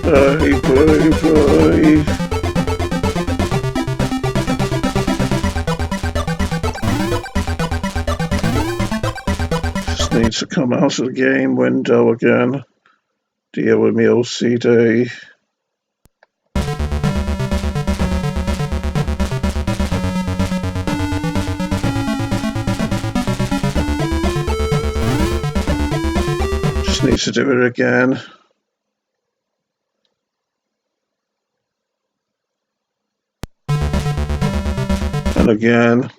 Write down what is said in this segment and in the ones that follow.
Bye, bye, bye. Just need to come out of the game window again. Deal with me OCD. Just need to do it again. And again.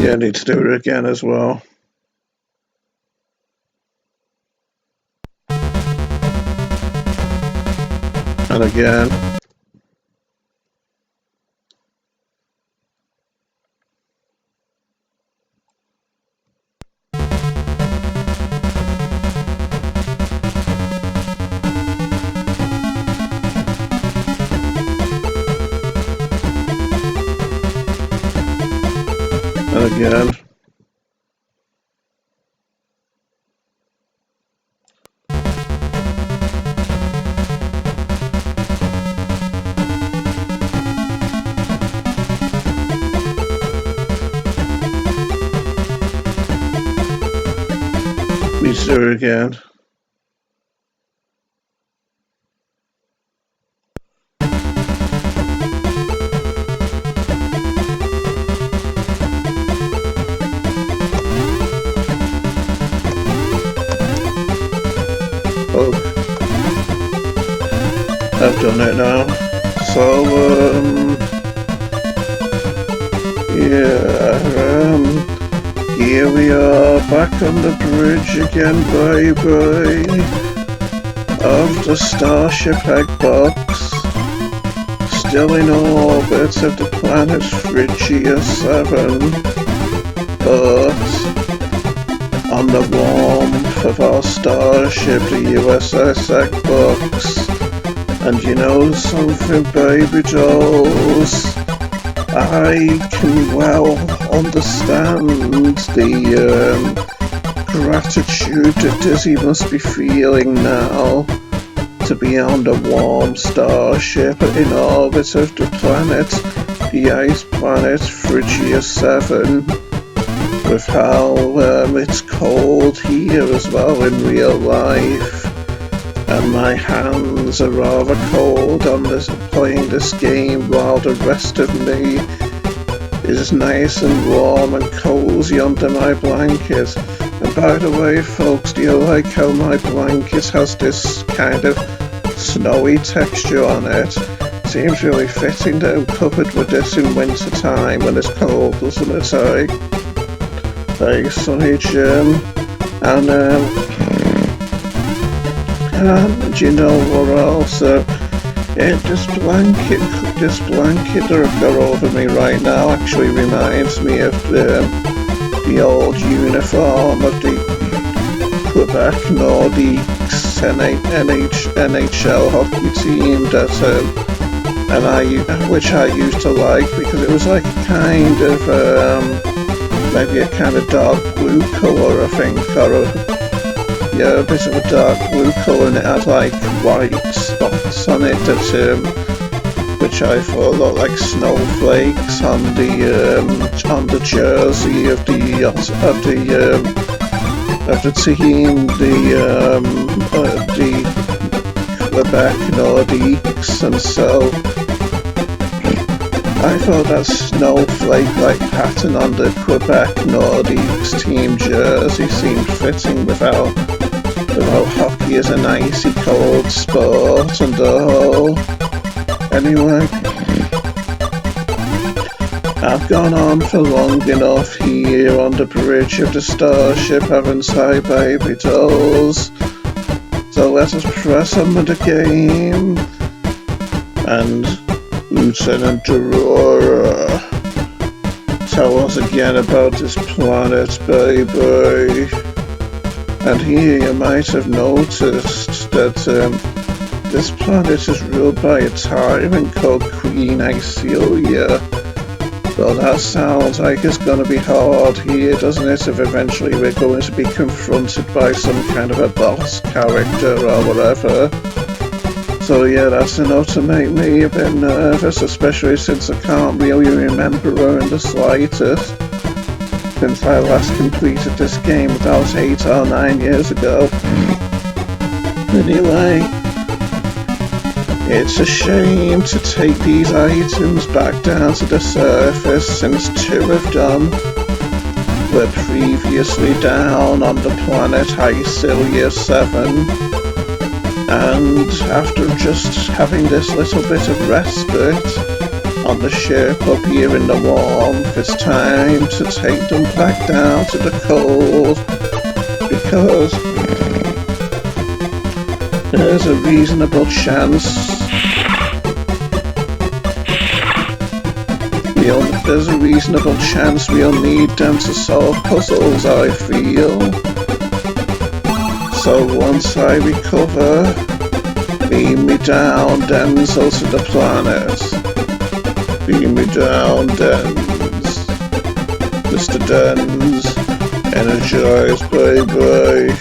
Yeah, I need to do it again as well. And again. And again. Need to do it again. Oh, I've done it now. So, yeah, here we are back on the bridge again, bye-bye, of the Starship egg box, still in orbit of the planet Phrygia 7, but on the warmth of our Starship, the USS Eggbox. And you know something, baby dolls? I can well understand the gratitude that Dizzy must be feeling now to be on the warm Starship in orbit of the planet, the ice planet Phrygia 7. With how it's cold here as well in real life, and my hands are rather cold on this playing this game while the rest of me is nice and warm and cozy under my blanket. And by the way, folks, do you like how my blanket has this kind of snowy texture on it? Seems really fitting that I'm covered with this in winter time when it's cold, doesn't it, Hey, Sonny Jim, and you know what else? This blanket that I've got over me right now actually reminds me of the old uniform of the Quebec Nordiques NHL hockey team which I used to like because it was like a kind of maybe a kind of dark blue colour, I think, or a bit of a dark blue colour, and it had like white spots on it which I thought looked like snowflakes on the jersey of the team, the Quebec Nordiques, and so I thought that snowflake-like pattern on the Quebec Nordiques team jersey seemed fitting with how hockey is an icy cold sport and all. Anyway, I've gone on for long enough here on the bridge of the Starship, haven't I, baby dolls? So let us press on with the game. And Lieutenant Aurora, tell us again about this planet, baby. And here you might have noticed that this planet is ruled by a tyrant called Queen Icelia. Well, that sounds like it's gonna be hard here, doesn't it, if eventually we're going to be confronted by some kind of a boss character or whatever. So yeah, that's enough to make me a bit nervous, especially since I can't really remember her in the slightest. Since I last completed this game about 8 or 9 years ago. Anyway, it's a shame to take these items back down to the surface since 2 have done. Were previously down on the planet Hycilia 7, and after just having this little bit of respite on the ship up here in the warmth, it's time to take them back down to the cold, because there's a reasonable chance we'll need them to solve puzzles, I feel. So once I recover, beam me down, Denzel, to the planet. Beam me down, Dens. Mr. Dens, energize, baby.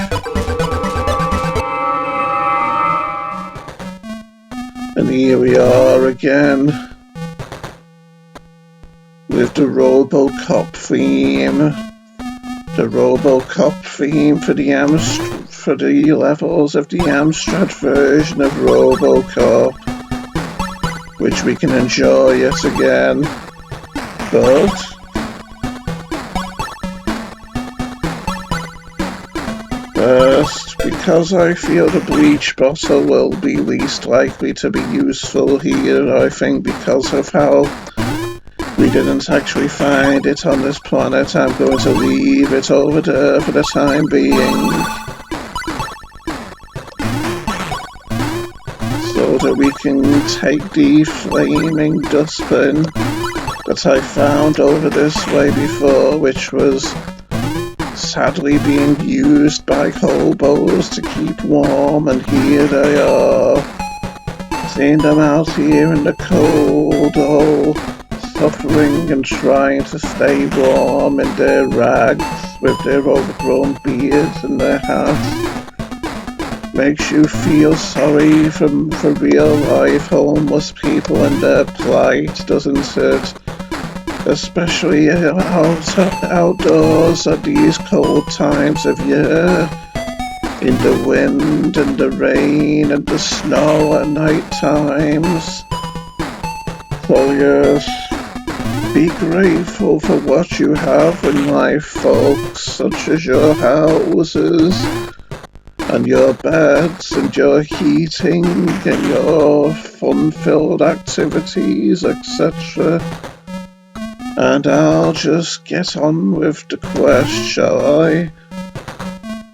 And here we are again, with the RoboCop theme. The RoboCop theme for the levels of the Amstrad version of RoboCop, which we can enjoy yet again. But first, because I feel the bleach bottle will be least likely to be useful here, I think, because of how we didn't actually find it on this planet, I'm going to leave it over there for the time being, so that we can take the flaming dustbin that I found over this way before, which was sadly being used by hobos to keep warm, and here they are, seeing them out here in the cold, all suffering and trying to stay warm in their rags with their overgrown beards and their hats. Makes you feel sorry for real life homeless people and their plight, doesn't it? Especially outdoors at these cold times of year, in the wind and the rain and the snow at night times. So yes, be grateful for what you have in life, folks, such as your houses, and your beds, and your heating, and your fun-filled activities, etc. And I'll just get on with the quest, shall I?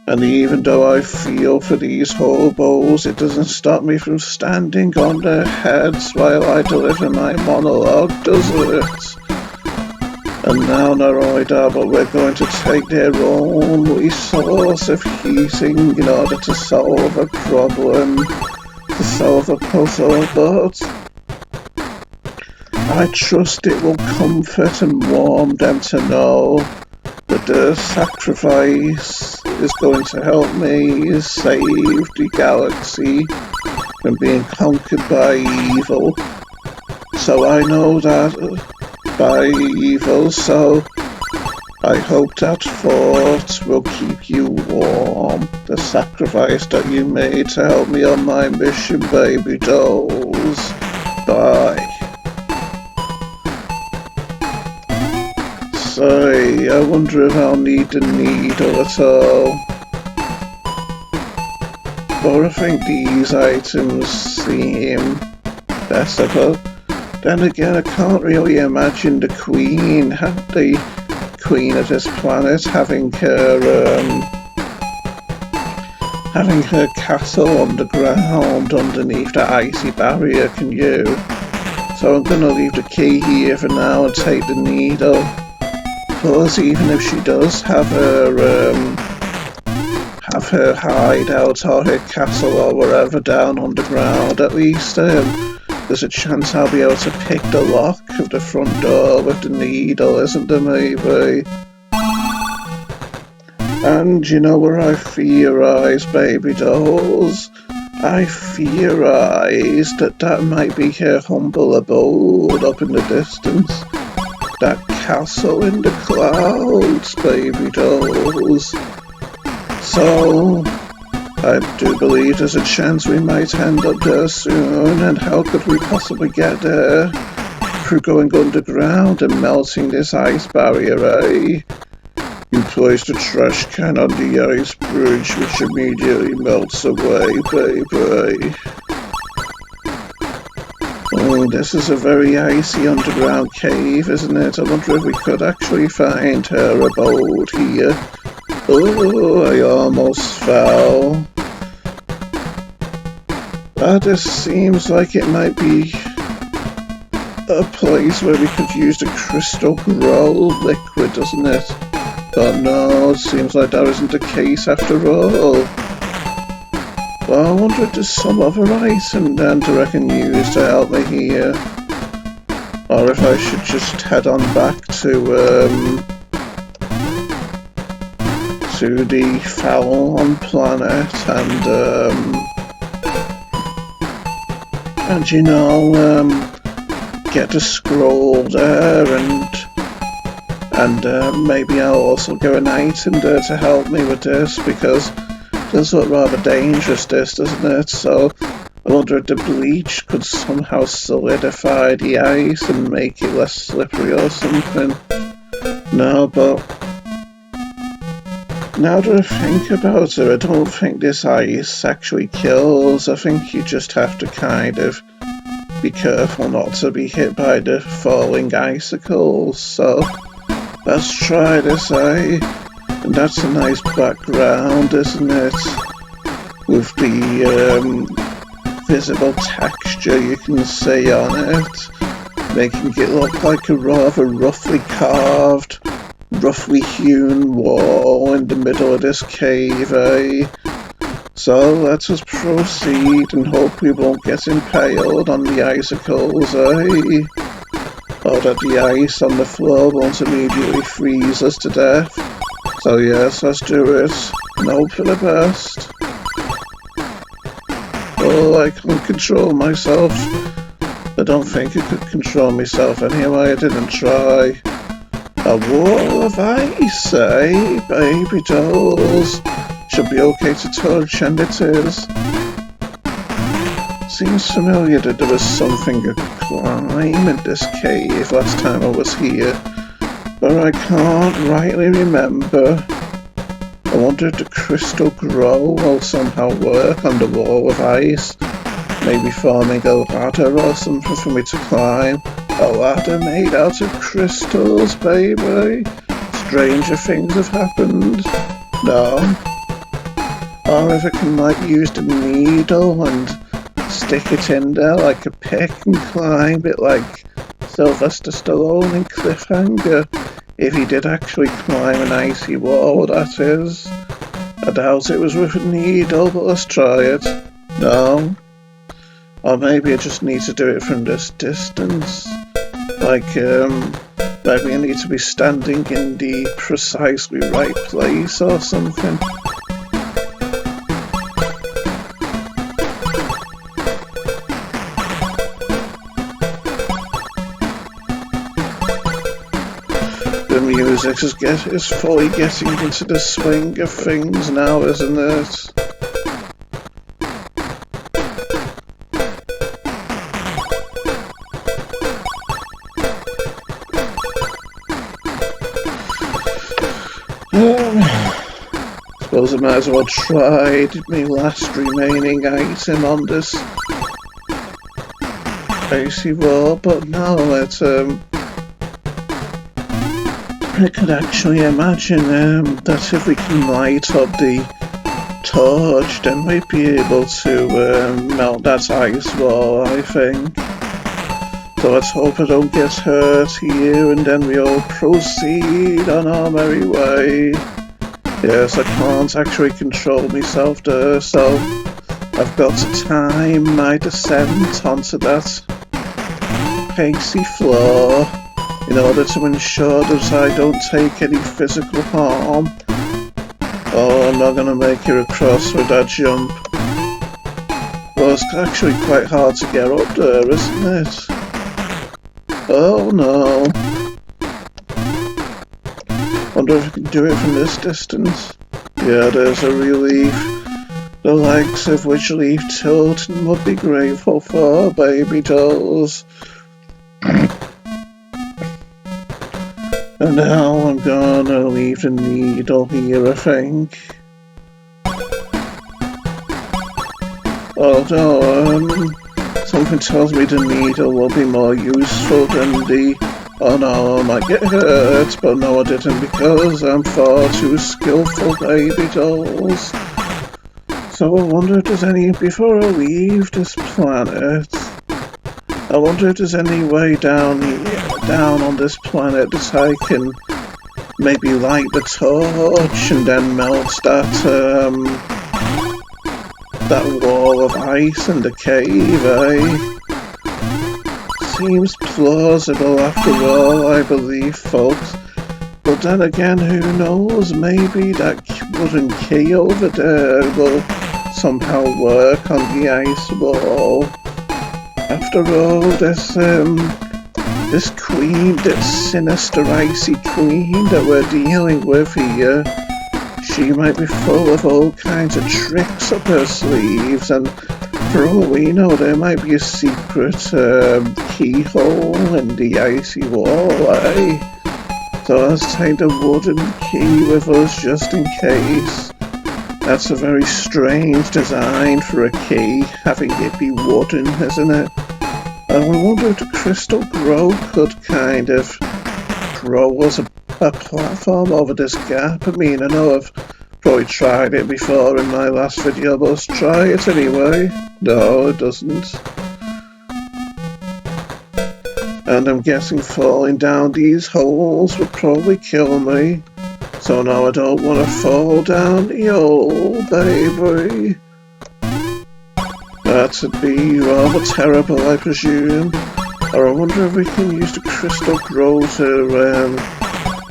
And even though I feel for these hobos, it doesn't stop me from standing on their heads while I deliver my monologue, does it? And now not only that, but we're going to take their only source of heating in order to solve a problem, to solve a puzzle, but I trust it will comfort and warm them to know that their sacrifice is going to help me save the galaxy from being conquered by evil. So I know that by evil, so I hope that thought will keep you warm. The sacrifice that you made to help me on my mission, baby dolls. Bye. Say, I wonder if I'll need the needle at all. Or I think these items seem better, but then again, I can't really imagine the queen of this planet having her castle underground underneath the icy barrier, can you? So I'm gonna leave the key here for now and take the needle. Plus, even if she does have her hideout or her castle or wherever down underground, at least there's a chance I'll be able to pick the lock of the front door with the needle, isn't there, maybe? And you know where I theorise, baby dolls? I theorise that that might be her humble abode up in the distance. That castle in the clouds, baby dolls. So, I do believe there's a chance we might end up there soon, and how could we possibly get there? Through going underground and melting this ice barrier, eh? You place the trash can on the ice bridge, which immediately melts away, baby. Oh, this is a very icy underground cave, isn't it? I wonder if we could actually find her abode here. Oh, I almost fell. This seems like it might be a place where we could use the crystal grow liquid, doesn't it? But no, it seems like that isn't the case after all. Well, I wonder if there's some other item then that I can use to help me here. Or if I should just head on back to the Fallon planet and you know, get the scroll there and maybe I'll also get an item there to help me with this, because it does look rather dangerous, this, doesn't it? So I wonder if the bleach could somehow solidify the ice and make it less slippery or something. No, but now that I think about it, I don't think this ice actually kills. I think you just have to kind of be careful not to be hit by the falling icicles. So let's try this, eh? And that's a nice background, isn't it? With the visible texture you can see on it, making it look like a rather roughly carved, roughly hewn wall in the middle of this cave, eh? So let us proceed and hope we won't get impaled on the icicles, eh? Or that the ice on the floor won't immediately freeze us to death. So yes, let's do it, and hope for the best. Oh, I can't control myself. I don't think I could control myself anyway, I didn't try. A wall of ice, eh, baby dolls? Should be okay to touch, and it is. Seems familiar that there was something I could climb in this cave last time I was here, but I can't rightly remember. I wonder if the crystal grow will somehow work on the wall of ice, maybe forming a ladder or something for me to climb. A ladder made out of crystals, baby. Stranger things have happened. No. Or if I can like use the needle and stick it in there like a pick and climb it like Sylvester Stallone in Cliffhanger. If he did actually climb an icy wall, that is. I doubt it was with a needle, but let's try it. No. Or maybe I just need to do it from this distance. Like, maybe I need to be standing in the precisely right place or something. The music is fully getting into the swing of things now, isn't it? Suppose I might as well try my last remaining item on this icy wall, but no, I could actually imagine that if we can light up the torch, then we'd be able to melt that ice wall, I think. So let's hope I don't get hurt here, and then we'll proceed on our merry way. Yes, I can't actually control myself there, so I've got to time my descent onto that icy floor in order to ensure that I don't take any physical harm. Oh, I'm not gonna make it across with that jump. Well, it's actually quite hard to get up there, isn't it? Oh no. Wonder if I can do it from this distance. Yeah, there's a relief. The likes of which Leaf Tilton would be grateful for, baby dolls. And now I'm gonna leave the needle here, I think. Although, something tells me the needle will be more useful than the... Oh no, I might get hurt, but no I didn't because I'm far too skillful, baby dolls. So I wonder if there's any... Before I leave this planet, I wonder if there's any way down on this planet that I can maybe light the torch and then melt that wall of ice in the cave, eh? Seems plausible after all, I believe, folks. But then again, who knows? Maybe that wooden key over there will somehow work on the ice wall. After all, this queen, this sinister icy queen that we're dealing with here, she might be full of all kinds of tricks up her sleeves, and for all we know, there might be a secret keyhole in the icy wall, eh? So let's take the wooden key with us just in case. That's a very strange design for a key, having it be wooden, isn't it? And I wonder if the crystal grow could kind of grow as a platform over this gap. I mean, I know I've probably tried it before in my last video, but let's try it anyway. No, it doesn't. And I'm guessing falling down these holes would probably kill me. So now I don't want to fall down the hole, baby. That would be rather terrible, I presume. Or I wonder if we can use the crystal grow to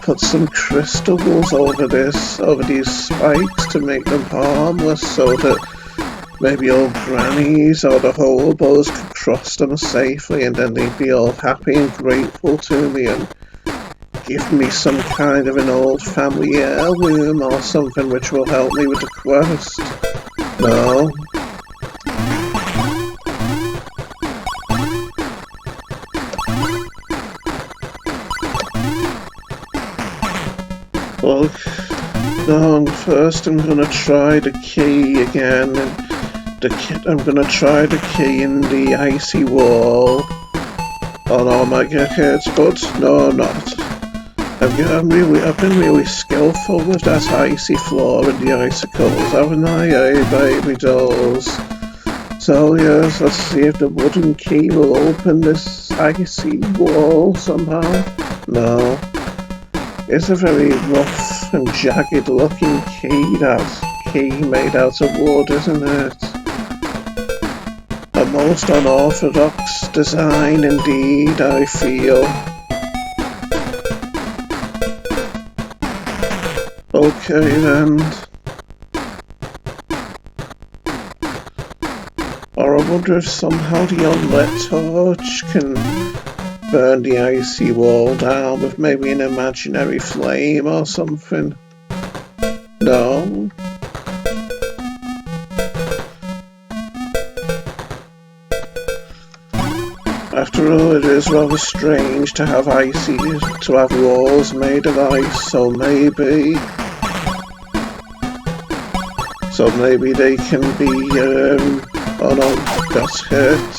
put some crystals over these spikes to make them harmless, so that maybe old grannies or the hobos could cross them safely, and then they'd be all happy and grateful to me and give me some kind of an old family heirloom or something which will help me with the quest. No. Well, no, first I'm gonna try the key again. I'm gonna try the key in the icy wall. Oh no, I might get hit, but no, I'm not. I've been really skillful with that icy floor and the icicles, haven't I, eh, baby dolls? So yes, let's see if the wooden key will open this icy wall somehow. No. It's a very rough and jagged looking key, that key made out of wood, isn't it? A most unorthodox design indeed, I feel. Okay then. Or I wonder if somehow the unlit torch can burn the icy wall down with maybe an imaginary flame or something. No? After all, it is rather strange to have walls made of ice, so maybe they can be, oh no, got hit.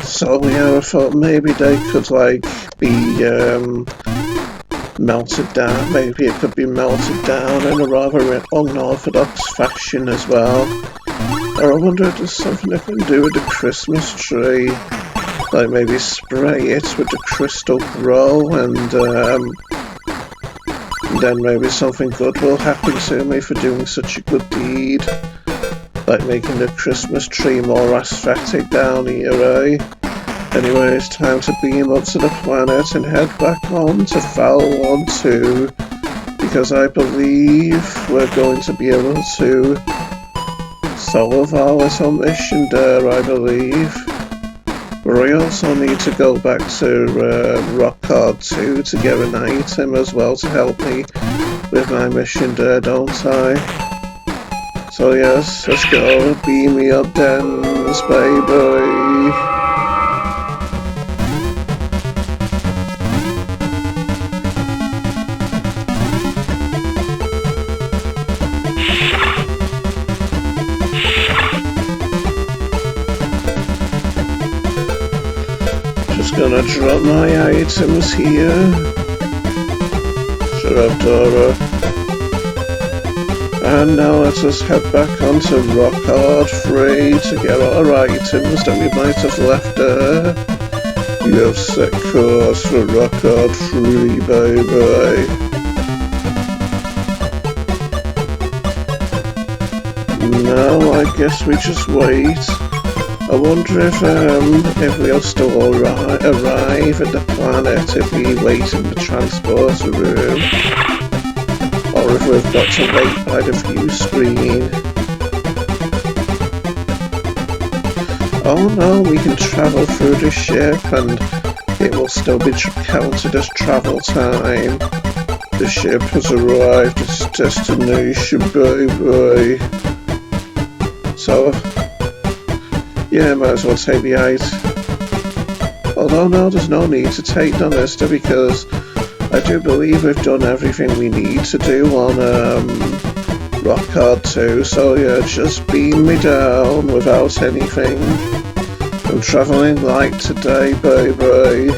So yeah, I thought maybe they could be melted down. Maybe it could be melted down in a rather unorthodox fashion as well. Or I wonder if there's something I can do with the Christmas tree. Like maybe spray it with the crystal grow and then maybe something good will happen to me for doing such a good deed. Like making the Christmas tree more aesthetic down here, eh? Anyway, it's time to beam up to the planet and head back on to Foul 2, because I believe we're going to be able to solve our little mission there, I believe. But I also need to go back to Rockard 2 to get an item as well to help me with my mission there, don't I? So yes, let's go. Beam me up, Dens, baby. Just gonna drop my items here. Shut up, Dora. And now let us head back onto Rockard 3 to get our items that we might have left there. You have set course for Rockard 3, baby. Now I guess we just wait. I wonder if we'll still arrive at the planet if we wait in the transporter room. Or if we've got to wait by the view screen. Oh no, we can travel through the ship and it will still be counted as travel time. The ship has arrived at its destination, baby. So, yeah, might as well take the item. Although no, there's no need to take the mister because I do believe we've done everything we need to do on Rockard 2, so yeah, just beam me down without anything. I'm travelling light today, baby.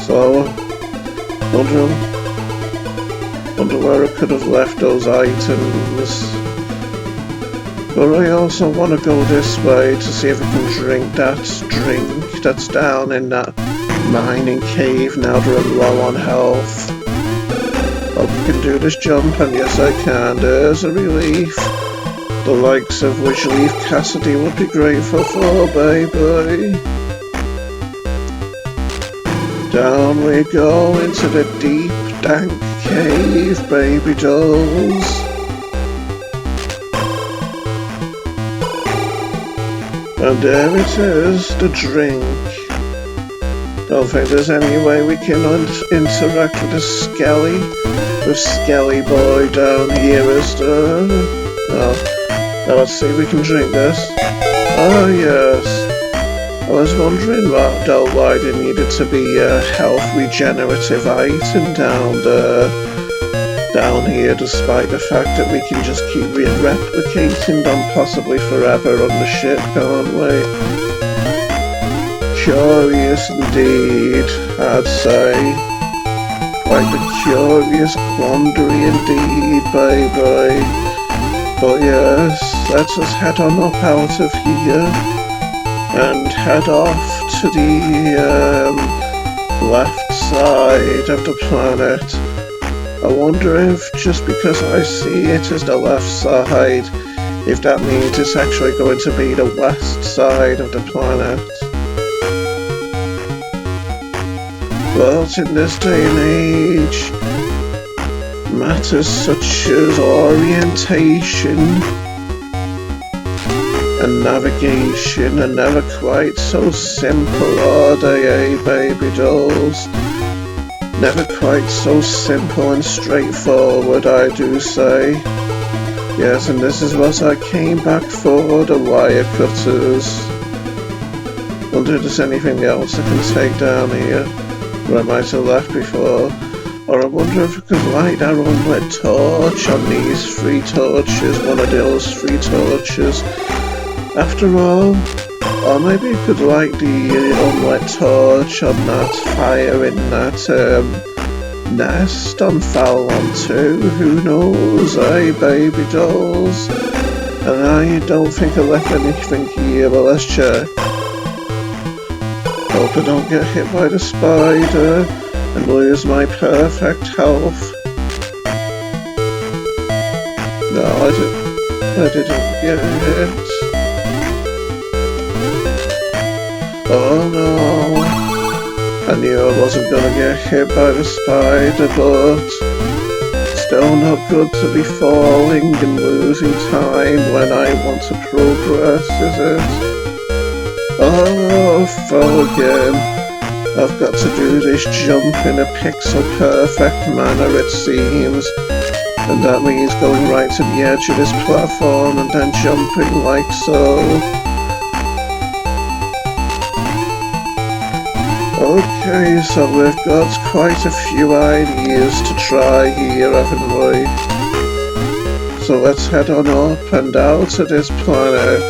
So, wonder where I could have left those items. But I also want to go this way to see if we can drink that drink that's down in that mining cave now that I'm low on health. Hope we can do this jump, and yes I can, there's a relief. The likes of which Leaf Cassidy would be grateful for, baby. Down we go into the deep, dank cave, baby dolls. And there it is, the drink. Don't think there's any way we can interact with the Skelly. With Skelly Boy down here, is there? No. Now let's see if we can drink this. Oh yes. I was wondering why there needed to be a health regenerative item down here, despite the fact that we can just keep replicating them possibly forever on the ship, can't we? Curious indeed, I'd say. Quite a curious quandary indeed, baby. But yes, let's just head on up out of here and head off to the left side of the planet. I wonder if just because I see it as the left side, if that means it's actually going to be the west side of the planet. But in this day and age, matters such as orientation and navigation are never quite so simple, are they, eh, baby dolls? Never quite so simple and straightforward, I do say. Yes, and this is what I came back for, the wire cutters. Wonder if there's anything else I can take down here, where I might have left before. Or I wonder if we could light our unlit torch on these 3 torches, one of those 3 torches. After all, or maybe you could light the unlit torch on that fire in that nest on Foul 2, who knows, eh, baby dolls? And I don't think I left anything here, but let's check. Hope I don't get hit by the spider and lose my perfect health. No, I didn't get hit. Oh no. I knew I wasn't gonna get hit by the spider, but still not good to be falling and losing time when I want to progress, is it? Oh, fall again. I've got to do this jump in a pixel-perfect manner, it seems. And that means going right to the edge of this platform and then jumping like so. Okay, so we've got quite a few ideas to try here, haven't we? So let's head on up and out to this planet.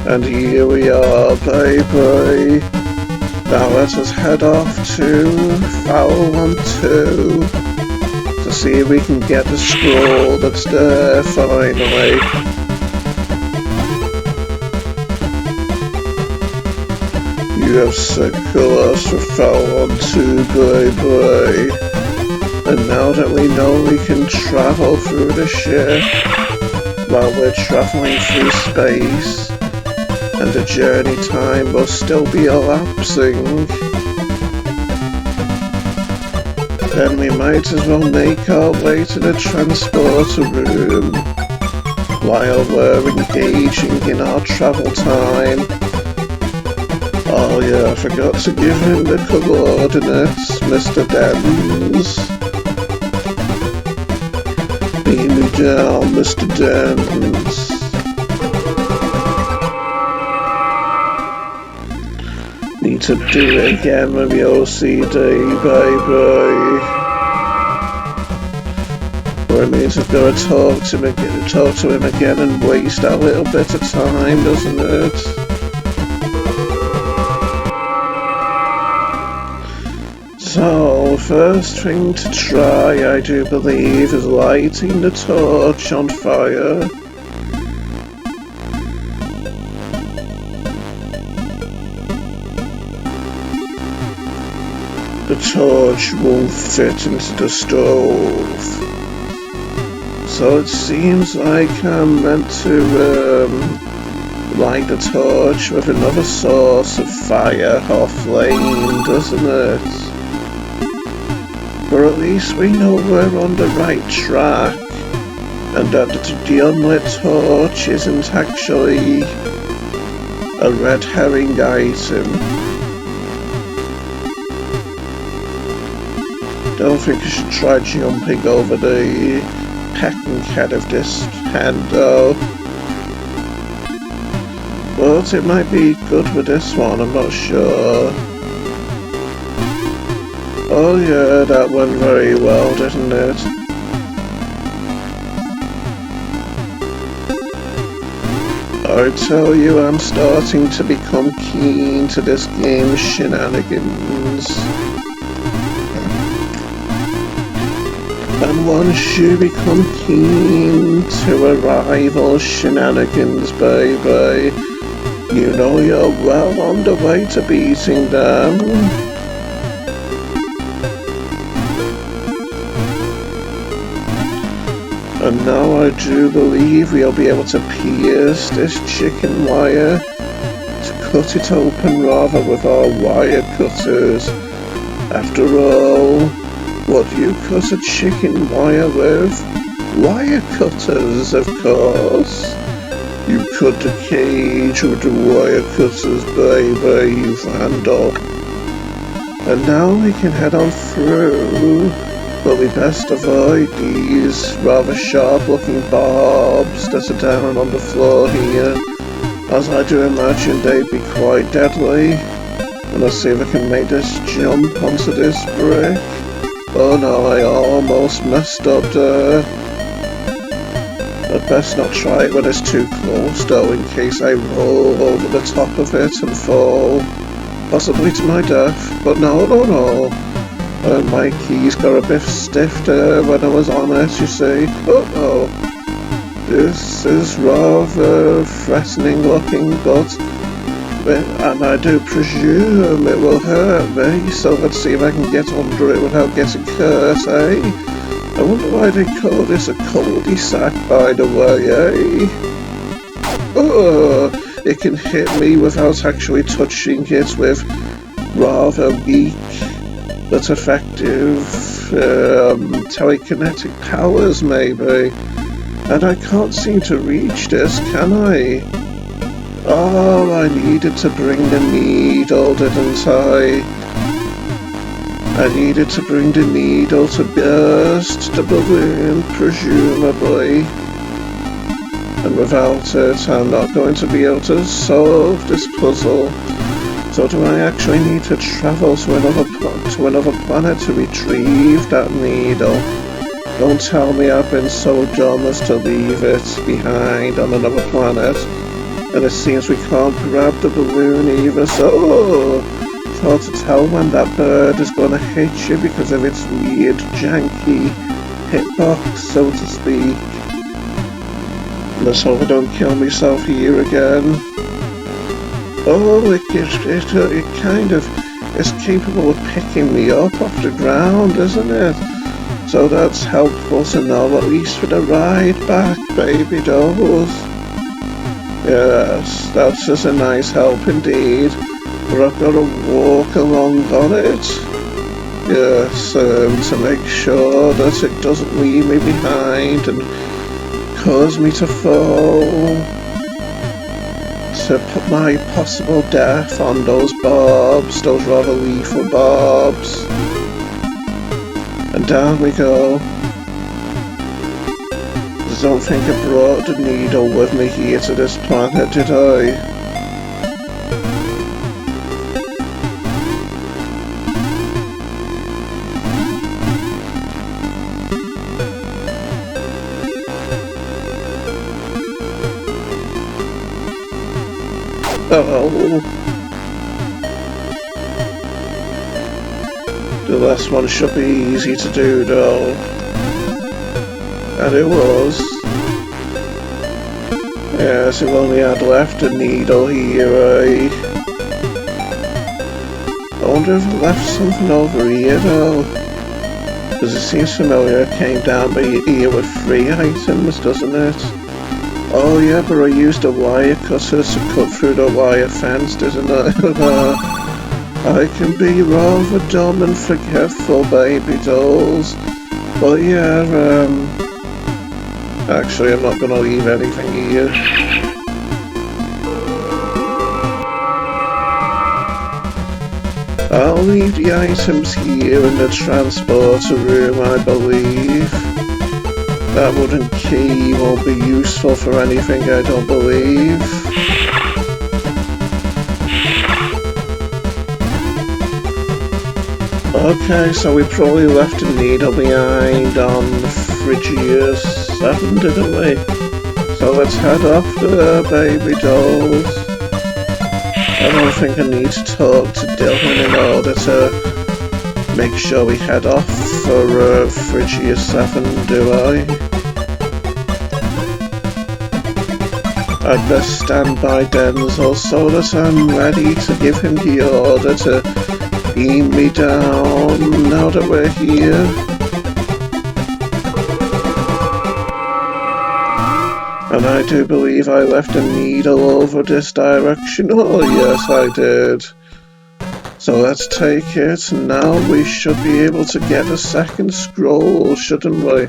And here we are, baby. Now let us head off to Foul 1-2 to see if we can get the scroll that's there finally. You have set course for Foul 1-2, baby. And now that we know we can travel through the ship while we're traveling through space, and the journey time will still be elapsing, then we might as well make our way to the transporter room while we're engaging in our travel time. Oh yeah, I forgot to give him the coordinates, Mr. Dens. Beam me down, Mr. Dens. Need to do it again with the OCD, baby. Or it means I've got to talk to him again and waste that little bit of time, doesn't it? So, first thing to try, I do believe, is lighting the torch on fire. The torch won't fit into the stove. So it seems like I'm meant to light the torch with another source of fire or flame, doesn't it? But at least we know we're on the right track, and that the unlit torch isn't actually a red herring item. Don't think I should try jumping over the pecking head of this hand though. But it might be good with this one, I'm not sure. Oh yeah, that went very well, didn't it? I tell you, I'm starting to become keen to this game's shenanigans. And once you become keen to a rival's shenanigans, baby, you know you're well on the way to beating them. And now I do believe we'll be able to pierce this chicken wire, to cut it open rather with our wire cutters. After all, what do you cut a chicken wire with? Wire cutters, of course. You cut the cage with the wire cutters, baby, you vandal. And now we can head on through. But we best avoid these rather sharp-looking barbs that are down on the floor here, as I do imagine they'd be quite deadly. And let's see if I can make this jump onto this brick. Oh no, I almost messed up there. I'd best not try it when it's too close though, in case I roll over the top of it and fall, possibly to my death. But no. My keys got a bit stiff there when I was on it, you see. Uh-oh. This is rather threatening looking, and I do presume it will hurt me, so let's see if I can get under it without getting hurt, eh? I wonder why they call this a cul-de-sac, by the way, eh? Oh, it can hit me without actually touching it with rather weak but effective telekinetic powers, maybe. And I can't seem to reach this, can I? Oh, I needed to bring the needle, didn't I? I needed to bring the needle to burst the balloon, presumably. And without it, I'm not going to be able to solve this puzzle. So do I actually need to travel to another planet to retrieve that needle? Don't tell me I've been so dumb as to leave it behind on another planet. And it seems we can't grab the balloon either, so it's hard to tell when that bird is going to hit you because of its weird, janky hitbox, so to speak. Let's hope I don't kill myself here again. Oh, it kind of is capable of picking me up off the ground, isn't it? So that's helpful to know, at least for the ride back, baby dolls. Yes, that's just a nice help indeed. But I've got to walk along on it. Yes, to make sure that it doesn't leave me behind and cause me to fall. To put my possible death on those barbs, those rather lethal barbs. And down we go. I don't think I brought the needle with me here to this planet, did I? Oh. The last one should be easy to do though. And it was. Yes, we've only had left a needle here, eh? I wonder if I left something over here though. Because it seems familiar, it came down by here with 3 items, doesn't it? Oh yeah, but I used a wire cutter to cut through the wire fence, didn't I? I can be rather dumb and forgetful, baby dolls. But yeah, actually I'm not gonna leave anything here. I'll leave the items here in the transporter room, I believe. That wooden key won't be useful for anything, I don't believe. Okay, so we probably left a needle behind on Phrygia 7, didn't we? So let's head off there, baby dolls. I don't think I need to talk to Dylan in order to make sure we head off for Phrygia 7, do I? I'd best stand by Denzel so that I'm ready to give him the order to beam me down now that we're here. And I do believe I left a needle over this direction. Oh yes, I did. So let's take it. Now we should be able to get a second scroll, shouldn't we?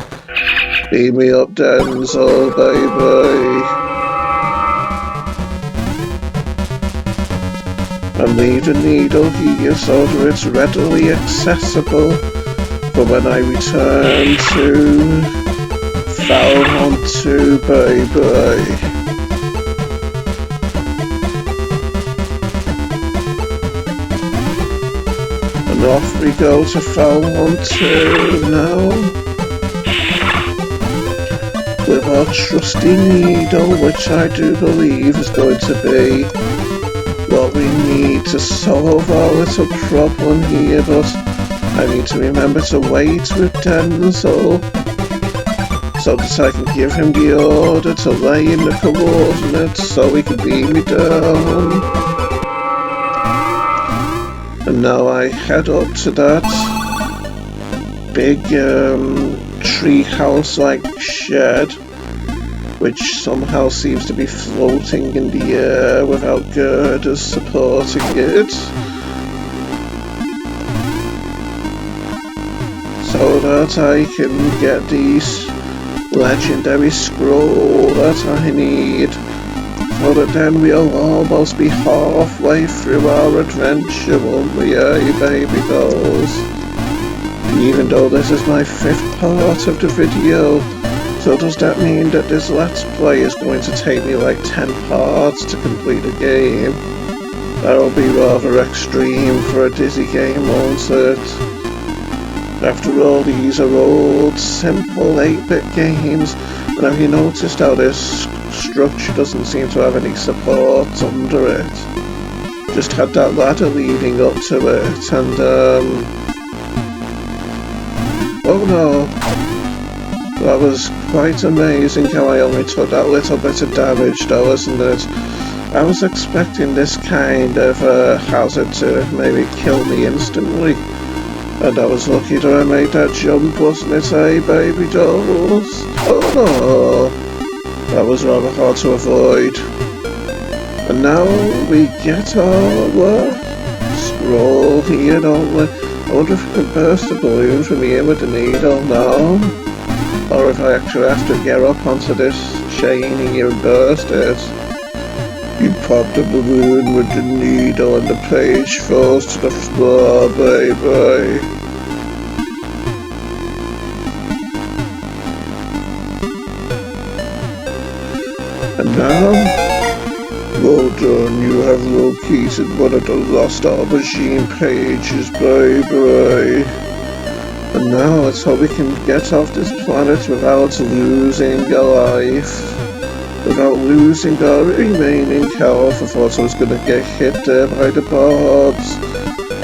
Beam me up, Denzel, baby. And leave the needle here so that it's readily accessible for when I return to Falmont 2, baby. And off we go to Falmont 2 now. With our trusty needle, which I do believe is going to be what we need to solve our little problem here, but I need to remember to wait with Denzel so that I can give him the order to lay in the coordinates so he can beam me down. And now I head up to that big treehouse-like shed, which somehow seems to be floating in the air without girders supporting it. So that I can get these legendary scroll that I need, so that then we'll almost be halfway through our adventure, won't we, baby dolls? Even though this is my 5th part of the video, so does that mean that this Let's Play is going to take me like 10 parts to complete the game? That'll be rather extreme for a Dizzy game, won't it? After all, these are old, simple 8-bit games, and have you noticed how this structure doesn't seem to have any support under it? Just had that ladder leading up to it, and oh no, that was quite amazing how I only took that little bit of damage though, isn't it? I was expecting this kind of hazard to maybe kill me instantly. And I was lucky that I made that jump, wasn't it, baby dolls? Oh no! That was rather hard to avoid. And now we get our scroll here, don't we? I wonder if we can burst the balloon from here with the needle now. Or if I actually have to get up onto this chain here and burst it. You pop the balloon with the needle and the page falls to the floor, baby. And now, well done, you have located one of the lost aubergine pages, baby. And now let's hope we can get off this planet without losing a life. Without losing our remaining health. I thought I was going to get hit there by the bombs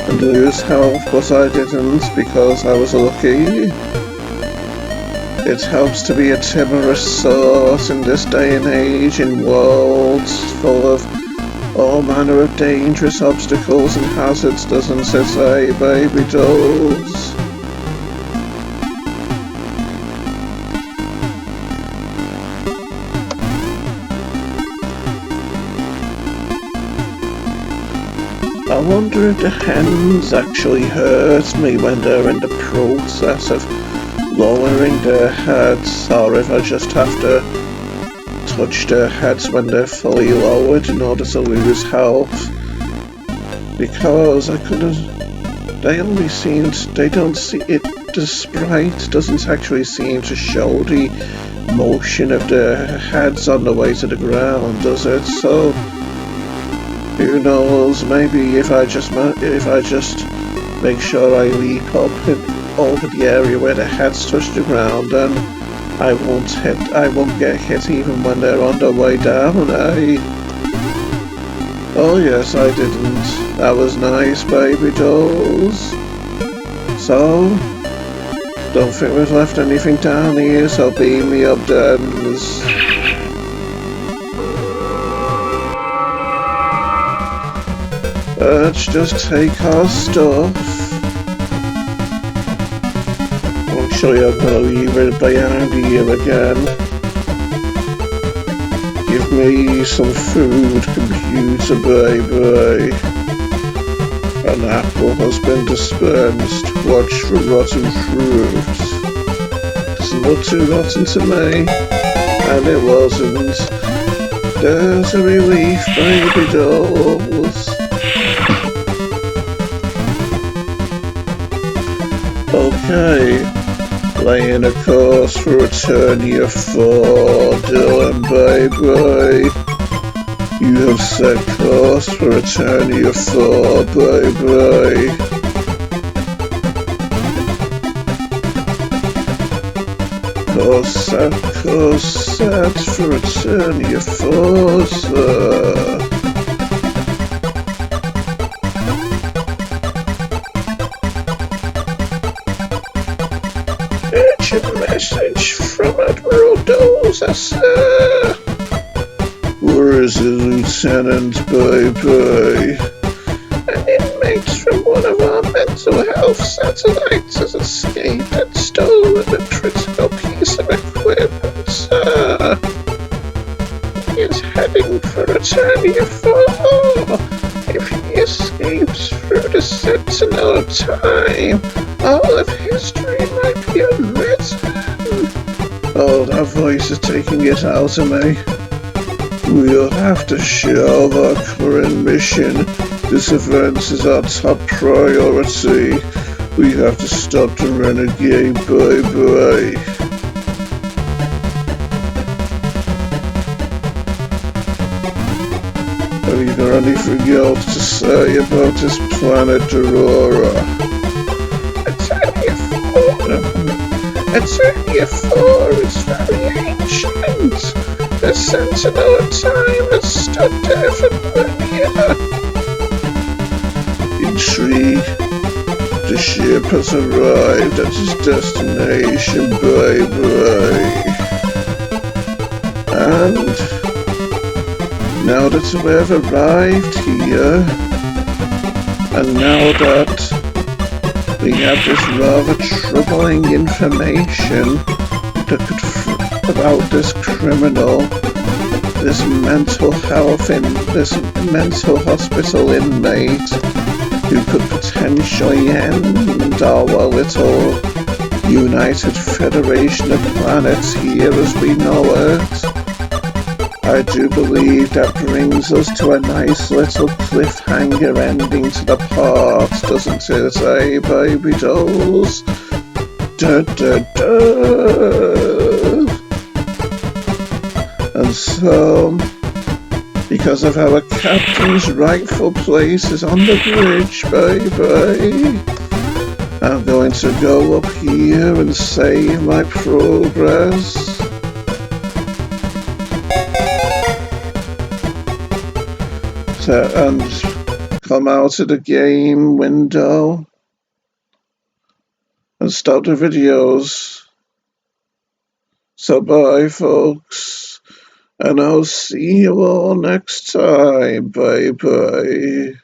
and lose health, but I didn't because I was lucky. It helps to be a timorous sort in this day and age, in worlds full of all manner of dangerous obstacles and hazards, doesn't it, baby dolls? I wonder if the hens actually hurt me when they're in the process of lowering their heads, or if I just have to touch their heads when they're fully lowered in order to lose health. Because I couldn't... they don't see it, the sprite doesn't actually seem to show the motion of their heads on the way to the ground, does it? So... who knows, maybe if I just make sure I leap up over the area where the heads touch the ground, then I won't get hit even when they're on their way down, eh? Oh yes, I didn't. That was nice, baby dolls. So, don't think we've left anything down here, so beam me up, Dens. Let's just take our stuff. Actually, I'm gonna leave it behind here again. Give me some food, computer baby. An apple has been dispensed. Watch for rotten fruit. Doesn't look too rotten to me. And it wasn't. There's a relief, baby dolls. Okay, laying a course for Eternia 4, Dylan baby. You have set course for Eternia 4, baby. Course set for Eternia 4, sir. Message from Admiral Dozer, sir. Where is the lieutenant, baby? An inmate from one of our men mental health satellite has escaped and stolen a critical piece of equipment, sir. He is heading for Eternia 4. If he escapes through the Sentinel of Time, all of history might be unwritten. Oh, that voice is taking it out of me. We'll have to shelve our current mission. This event is our top priority. We have to stop the renegade, bye-bye. Have you got anything else to say about this planet, Aurora? Eternia 4 is very ancient. The Sentinel of Time has stood there for millennia. Intrigued, the ship has arrived at its destination, bye-bye. And now that we've arrived here, and now that we have this rather troubling information about this criminal, this mental hospital inmate who could potentially end our little United Federation of Planets here as we know it. I do believe that brings us to a nice little cliffhanger ending to the part, doesn't it, eh, baby dolls? Da da da! And so, because of our captain's rightful place is on the bridge, baby, I'm going to go up here and save my progress. And come out of the game window and stop the videos. So bye, folks, and I'll see you all next time. Bye bye.